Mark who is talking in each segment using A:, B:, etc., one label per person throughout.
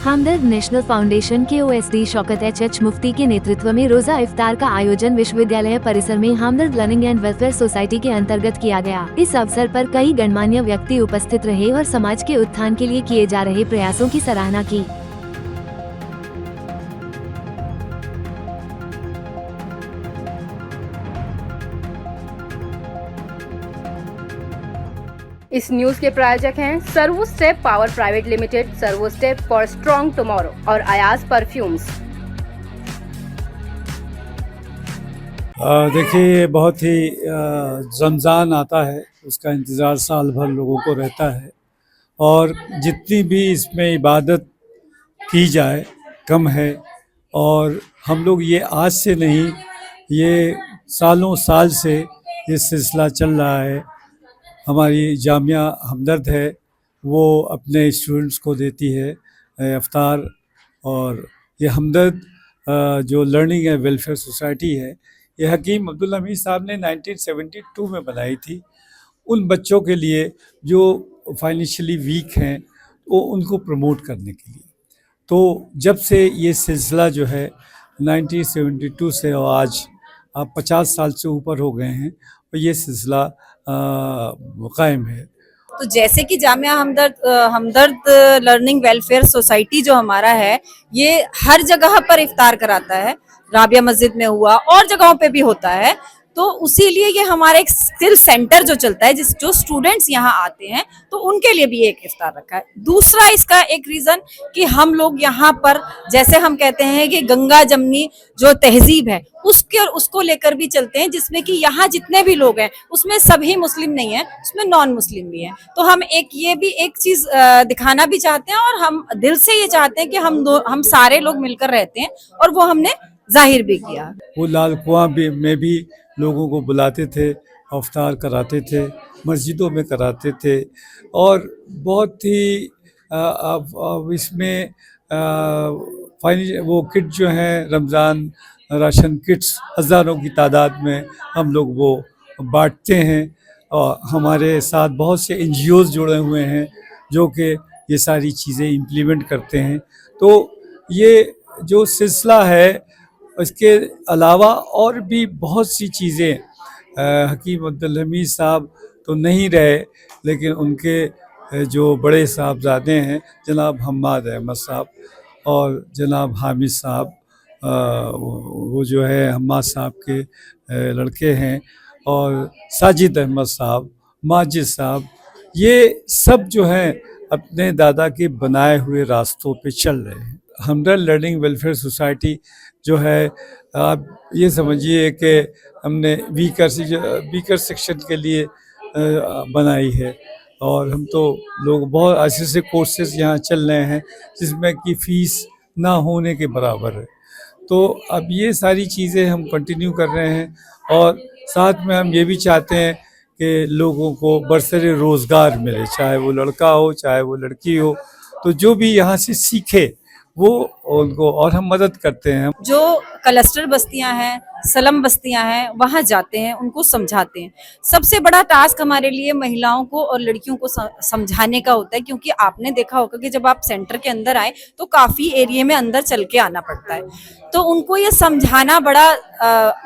A: हमदर्द national foundation के OSD Shaukat H मुफ्ती के नेतृत्व में रोजा इफ्तार का आयोजन विश्वविद्यालय परिसर में हमदर्द लर्निंग एंड वेलफेयर सोसाइटी के अंतर्गत किया गया। इस अवसर पर कई गणमान्य व्यक्ति उपस्थित रहे और समाज के उत्थान के लिए किए जा रहे प्रयासों की सराहना की।
B: इस न्यूज के प्रायोजक हैं servo step power private limited, servo step for strong tomorrow और अयाज परफ्यूम्स।
C: देखिए, बहुत ही रमज़ान आता है, उसका इंतज़ार साल भर लोगों को रहता है और जितनी भी इसमें इबादत की जाए कम है। और हम लोग ये आज से नहीं, ये सालों साल से ये सिलसिला चल रहा है। हमारी जामिया हमदर्द है, वो अपने स्टूडेंट्स को देती है इफ्तार। और ये हमदर्द जो लर्निंग एंड वेलफेयर सोसाइटी है, ये हकीम अब्दुल हमीद साहब ने 1972 में बनाई थी। उन बच्चों के लिए जो फाइनेंशियली वीक हैं, वो उनको प्रमोट करने के लिए। तो जब से ये सिलसिला जो है 1972 से और आज 50 साल से ऊपर हो गए हैं, और ये सिलसिला कायम है।
D: तो जैसे कि जामिया हमदर्द लर्निंग वेलफेयर सोसाइटी जो हमारा है, ये हर जगह पर इफ्तार कराता है। राबिया मस्जिद में हुआ और जगहों पे भी होता है। तो उसी लिए ये हमारा एक स्किल सेंटर जो चलता है, जो स्टूडेंट्स यहाँ आते हैं, तो उनके लिए भी एक इफ्तार रखा है। दूसरा इसका एक रीजन कि हम लोग यहाँ पर, जैसे हम कहते हैं कि गंगा जमनी जो तहजीब है, उसको लेकर भी चलते हैं, जिसमें कि यहाँ जितने भी लोग हैं उसमें सभी मुस्लिम नहीं है, उसमें नॉन मुस्लिम भी हैं। तो हम ये भी एक चीज दिखाना भी चाहते हैं और हम दिल से ये चाहते हैं कि हम सारे लोग मिलकर रहते हैं, और वो हमने जाहिर भी किया।
C: वो लाल कुआं में भी लोगों को बुलाते थे, इफ्तार कराते थे, मस्जिदों में कराते थे। और बहुत ही इसमें वो किट जो हैं, रमज़ान राशन किट्स हज़ारों की तादाद में हम लोग वो बांटते हैं। और हमारे साथ बहुत से NGOs जुड़े हुए हैं जो कि ये सारी चीज़ें इम्प्लीमेंट करते हैं। तो ये जो सिलसिला है, इसके अलावा और भी बहुत सी चीज़ें, हकीम अब्दुल हमीद साहब तो नहीं रहे, लेकिन उनके जो बड़े साहबजादे हैं, जनाब हम्माद अहमद साहब और जनाब हामिद साहब, वो जो है हम्माद साहब के लड़के हैं, और साजिद अहमद साहब, माजिद साहब, ये सब जो हैं अपने दादा के बनाए हुए रास्तों पे चल रहे हैं। हमदर्द लर्निंग वेलफेयर सोसाइटी जो है, आप ये समझिए कि हमने वीकर सेक्शन के लिए बनाई है। और हम तो लोग बहुत ऐसे कोर्सेज यहाँ चल रहे हैं जिसमें कि फ़ीस ना होने के बराबर है। तो अब ये सारी चीज़ें हम कंटिन्यू कर रहे हैं, और साथ में हम ये भी चाहते हैं कि लोगों को बरसरे रोज़गार मिले, चाहे वो लड़का हो चाहे वो लड़की हो। तो जो भी यहाँ से सीखे वो उनको, और हम मदद करते हैं।
D: जो क्लस्टर बस्तियां हैं, सलम बस्तियां हैं, वहां जाते हैं, उनको समझाते हैं। सबसे बड़ा टास्क हमारे लिए महिलाओं को और लड़कियों को समझाने का होता है, क्योंकि आपने देखा होगा कि जब आप सेंटर के अंदर आए तो काफी एरिया में अंदर चल के आना पड़ता है। तो उनको ये समझाना बड़ा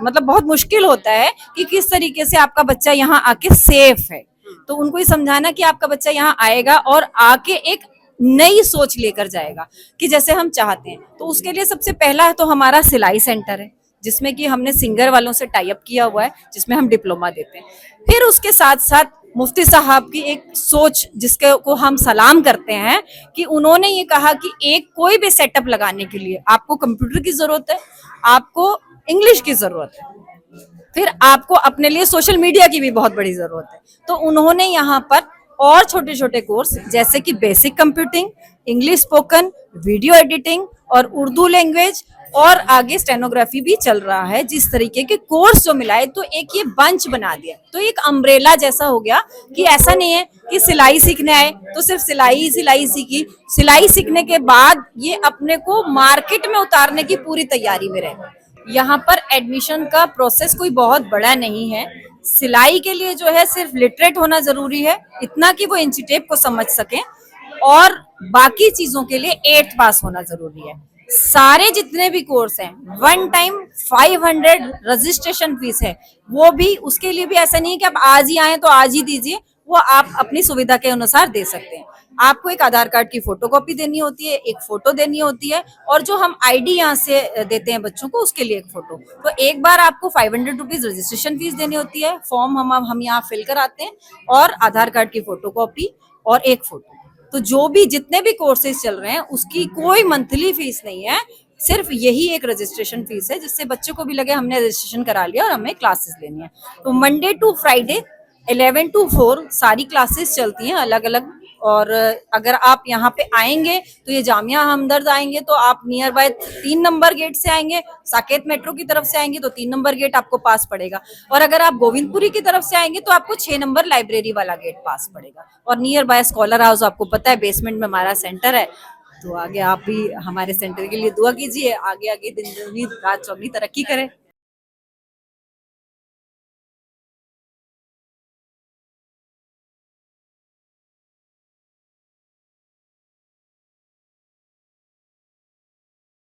D: मतलब बहुत मुश्किल होता है कि किस तरीके से आपका बच्चा यहाँ आके सेफ है। तो उनको ये समझाना कि आपका बच्चा यहाँ आएगा और आके एक नई सोच लेकर जाएगा कि जैसे हम चाहते हैं। तो उसके लिए सबसे पहला तो हमारा सिलाई सेंटर है, जिसमें कि हमने सिंगर वालों से टाई अप किया हुआ है, जिसमें हम डिप्लोमा देते हैं। फिर उसके साथ साथ मुफ्ती साहब की एक सोच, जिसके को हम सलाम करते हैं, कि उन्होंने ये कहा कि कोई भी सेटअप लगाने के लिए आपको कंप्यूटर की जरूरत है, आपको इंग्लिश की जरूरत है, फिर आपको अपने लिए सोशल मीडिया की भी बहुत बड़ी जरूरत है। तो उन्होंने यहाँ पर और छोटे छोटे कोर्स, जैसे कि basic computing, English spoken, video editing और उर्दू लैंग्वेज, और आगे स्टेनोग्राफी भी चल रहा है। जिस तरीके के कोर्स जो मिलाए, तो एक ये बंच बना दिया, तो एक अम्ब्रेला जैसा हो गया कि ऐसा नहीं है कि सिलाई सीखने आए तो सिर्फ सिलाई सीखी। सिलाई सीखने के बाद ये अपने को मार्केट में उतारने की पूरी तैयारी में रहे। यहाँ पर एडमिशन का प्रोसेस कोई बहुत बड़ा नहीं है। सिलाई के लिए जो है सिर्फ लिटरेट होना जरूरी है, इतना कि वो इंची टेप को समझ सकें। और बाकी चीजों के लिए 8th पास होना जरूरी है। सारे जितने भी कोर्स हैं, वन टाइम 500 रजिस्ट्रेशन फीस है। वो भी उसके लिए भी ऐसा नहीं है कि आप आज ही आए तो आज ही दीजिए, वो आप अपनी सुविधा के अनुसार दे सकते हैं। आपको एक आधार कार्ड की फोटोकॉपी देनी होती है, एक फोटो देनी होती है, और जो हम आईडी यहाँ से देते हैं बच्चों को, उसके लिए एक फोटो। तो एक बार आपको 500 रुपीज रजिस्ट्रेशन फीस देनी होती है। फॉर्म हम यहाँ फिल कराते हैं, और आधार कार्ड की फोटोकॉपी और एक फोटो। तो जो भी जितने भी कोर्सेज चल रहे हैं उसकी कोई मंथली फीस नहीं है, सिर्फ यही एक रजिस्ट्रेशन फीस है, जिससे बच्चे को भी लगे हमने रजिस्ट्रेशन करा लिया और हमें क्लासेस लेनी है। तो मंडे टू फ्राइडे 11 to 4 सारी क्लासेस चलती हैं अलग अलग। और अगर आप यहाँ पे आएंगे तो ये जामिया हमदर्द आएंगे तो आप नियर बाय 3 नंबर गेट से आएंगे, साकेत मेट्रो की तरफ से आएंगे तो 3 नंबर गेट आपको पास पड़ेगा, और अगर आप गोविंदपुरी की तरफ से आएंगे तो आपको 6 नंबर लाइब्रेरी वाला गेट पास पड़ेगा। और नियर बाय स्कॉलर हाउस, आपको पता है बेसमेंट में हमारा सेंटर है। तो आगे आप भी हमारे सेंटर के लिए दुआ कीजिए, आगे आगे दिन दूनी रात चौगनी तरक्की करें।